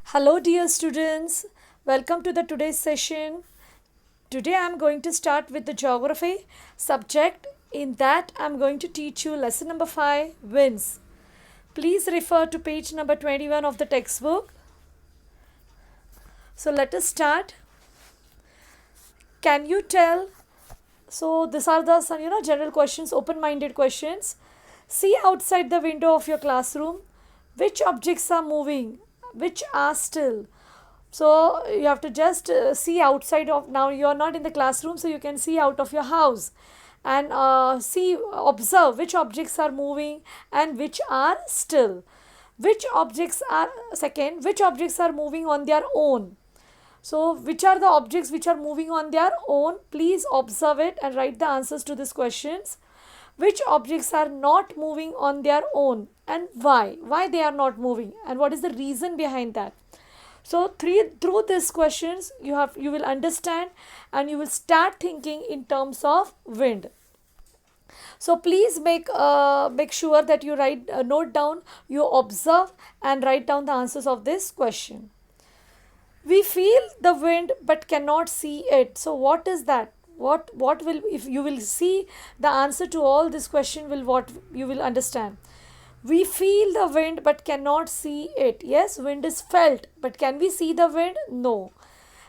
Hello dear students, welcome to the today's session. Today I am going to start with the geography subject. In that I am going to teach you lesson number 5, winds. Please refer to page number 21 of the textbook. So let us start. Can you tell? So these are the some general questions, open-minded questions. See outside the window of your classroom. Which objects are moving? Which are still? So you have to just see outside of, now you are not in the classroom, so you can see out of your house and observe which objects are moving and which are still. Which objects are, second, which objects are moving on their own? So which are the objects which are moving on their own? Please observe it and write the answers to these questions. Which objects are not moving on their own and why they are not moving and what is the reason behind that? So through these questions you will understand and you will start thinking in terms of wind. So please make sure that you write note down, you observe and write down the answers of this question. We feel the wind but cannot see it. So what is that? What will, if you will see the answer to all this question, will what you will understand. We feel the wind but cannot see it. Yes, wind is felt, but can we see the wind? No.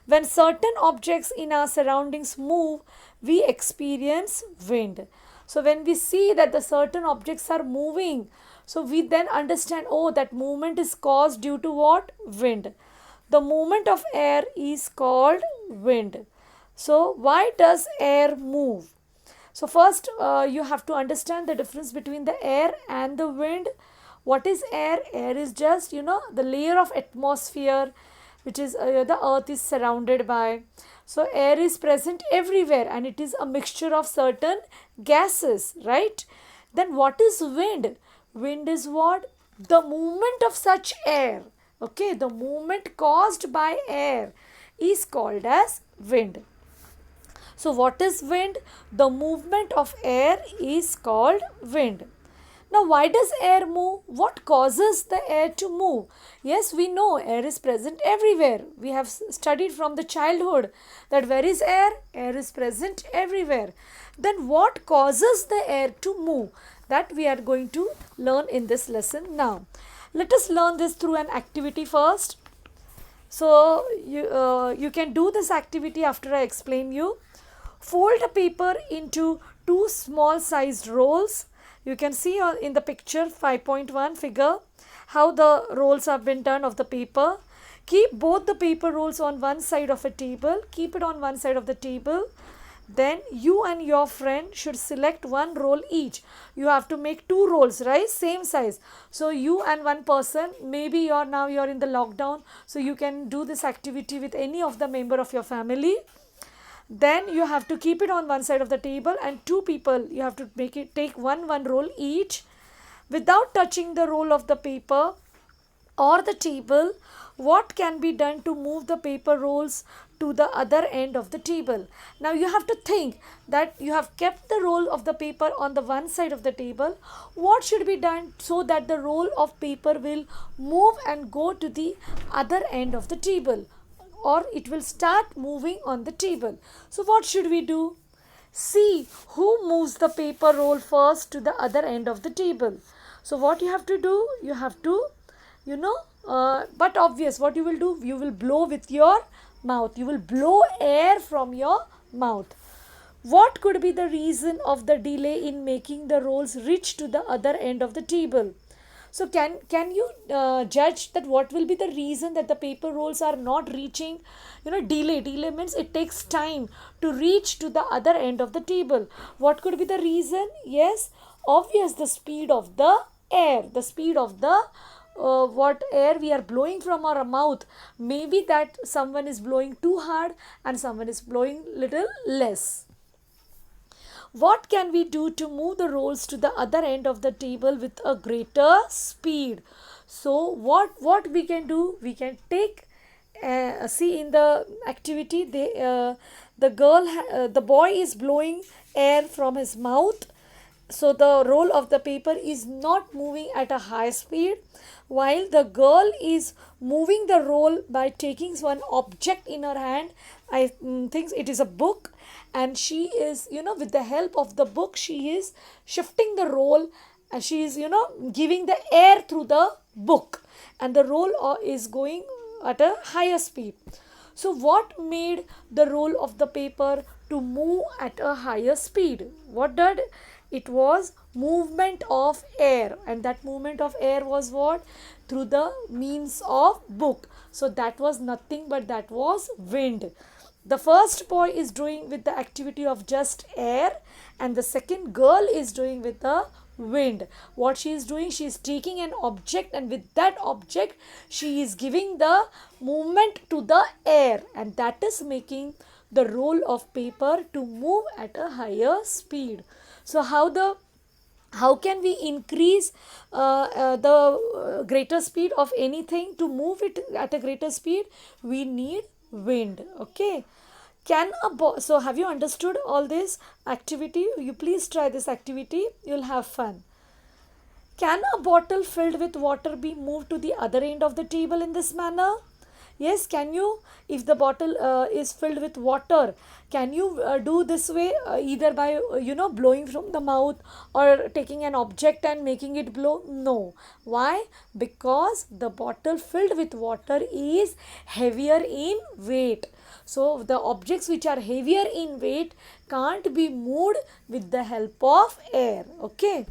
When certain objects in our surroundings move, we experience wind. So when we see that the certain objects are moving, so we then understand, oh, that movement is caused due to what? Wind. The movement of air is called wind. So why does air move? So first you have to understand the difference between the air and the wind. What is air? Air is just the layer of atmosphere which is the earth is surrounded by. So air is present everywhere and it is a mixture of certain gases, right? Then what is wind? Wind is what? The movement of such air. Okay, the movement caused by air is called as wind. So what is wind? The movement of air is called wind. Now why does air move? What causes the air to move? Yes, we know air is present everywhere. We have studied from the childhood that where is air? Air is present everywhere. Then what causes the air to move? That we are going to learn in this lesson now. Let us learn this through an activity first. So you can do this activity after I explain you. Fold a paper into two small sized rolls. You can see in the picture 5.1 figure how the rolls have been done of the paper. Keep both the paper rolls on one side of a table. Keep it on one side of the table. Then you and your friend should select one roll each. You have to make two rolls, right? Same size. So you and one person, maybe you're in the lockdown, so you can do this activity with any of the member of your family. Then you have to keep it on one side of the table and two people, you have to take one roll each. Without touching the roll of the paper or the table, what can be done to move the paper rolls to the other end of the table? Now you have to think that you have kept the roll of the paper on the one side of the table. What should be done so that the roll of paper will move and go to the other end of the table, or it will start moving on the table? So what should we do? See who moves the paper roll first to the other end of the table. So what you have to do? You have to, but obvious, what you will do? You will blow with your mouth. You will blow air from your mouth. What could be the reason of the delay in making the rolls reach to the other end of the table? So can you judge that what will be the reason that the paper rolls are not reaching? Delay means it takes time to reach to the other end of the table. What could be the reason? Yes, obvious, the speed of the air, the speed of the what air we are blowing from our mouth. Maybe that someone is blowing too hard and someone is blowing little less. What can we do to move the rolls to the other end of the table with a greater speed? So what we can do? We can take, see in the activity, the boy is blowing air from his mouth So the roll of the paper is not moving at a high speed, while the girl is moving the roll by taking one object in her hand. I think it is a book, and she is, with the help of the book, she is shifting the roll, and she is, giving the air through the book, and the roll is going at a higher speed. So, what made the roll of the paper to move at a higher speed? What did it was? Movement of air, and that movement of air was what? Through the means of book. So, that was nothing but that was wind. The first boy is doing with the activity of just air, and the second girl is doing with the wind. What she is doing, she is taking an object, and with that object she is giving the movement to the air, and that is making the roll of paper to move at a higher speed. So how can we increase the greater speed of anything? To move it at a greater speed, we need wind. Okay. So have you understood all this activity? You please try this activity, you'll have fun. Can a bottle filled with water be moved to the other end of the table in this manner? Yes, can you? If the bottle is filled with water, can you do this way, either by blowing from the mouth, or taking an object and making it blow? No. Why? Because the bottle filled with water is heavier in weight. So the objects which are heavier in weight can't be moved with the help of air. Okay.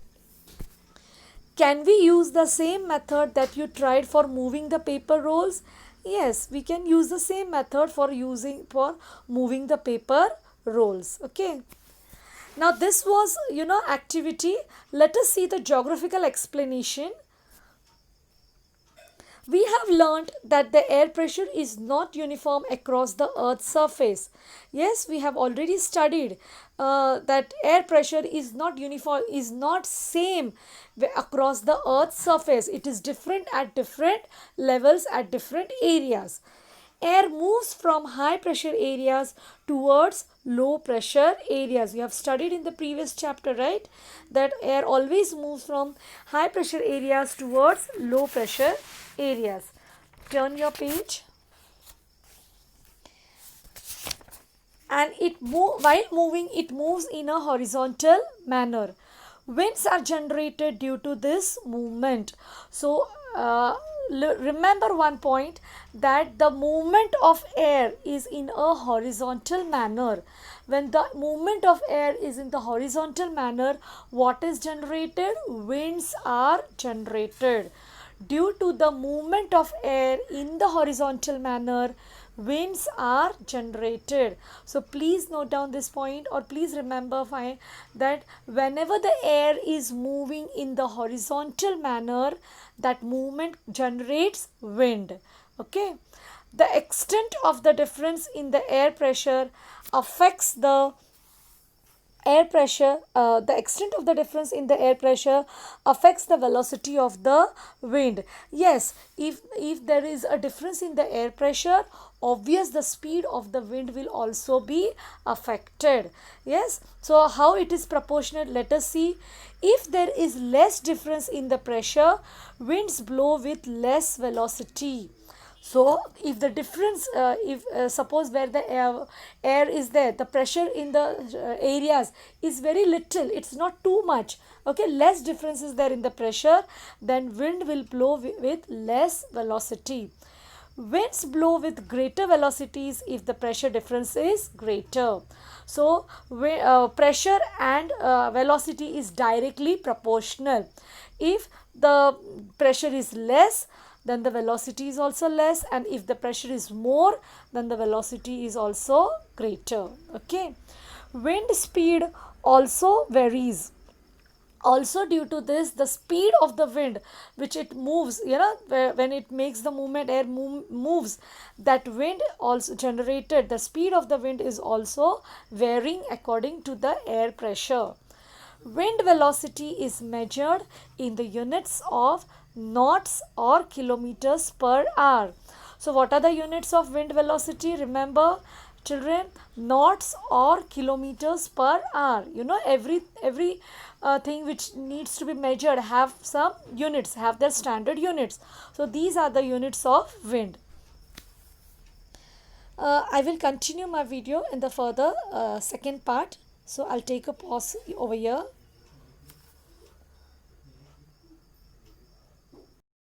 Can we use the same method that you tried for moving the paper rolls? Yes, we can use the same method for moving the paper rolls. Okay. Now this was, activity. Let us see the geographical explanation. We have learnt that the air pressure is not uniform across the earth's surface. Yes, we have already studied that air pressure is not uniform, is not same across the earth's surface. It is different at different levels, at different areas. Air moves from high pressure areas towards low pressure areas. You have studied in the previous chapter, right? That air always moves from high pressure areas towards low pressure areas. Turn your page. And while moving, it moves in a horizontal manner. Winds are generated due to this movement. So remember one point, that the movement of air is in a horizontal manner. When the movement of air is in the horizontal manner, what is generated? Winds are generated. Due to the movement of air in the horizontal manner, winds are generated. So please note down this point, or please remember that whenever the air is moving in the horizontal manner, that movement generates wind. Okay. The extent of the difference in the air pressure affects the the extent of the difference in the air pressure affects the velocity of the wind. Yes, if there is a difference in the air pressure, obvious the speed of the wind will also be affected. Yes, so how it is proportionate? Let us see. If there is less difference in the pressure, winds blow with less velocity. So if the difference, suppose where the air is there, the pressure in the areas is very little, it's not too much. Okay, less difference is there in the pressure, then wind will blow with less velocity. Winds blow with greater velocities if the pressure difference is greater. So pressure and velocity is directly proportional. If the pressure is less, then the velocity is also less, and if the pressure is more, then the velocity is also greater. Okay. Wind speed also varies. Also due to this, the speed of the wind which it moves, when it makes the movement, air moves, that wind also generated, the speed of the wind is also varying according to the air pressure. Wind velocity is measured in the units of knots or kilometers per hour. So what are the units of wind velocity? Remember, Children, knots or kilometers per hour. You know, every thing which needs to be measured have some units, have their standard units. So these are the units of wind. I will continue my video in the further second part. So I'll take a pause over here.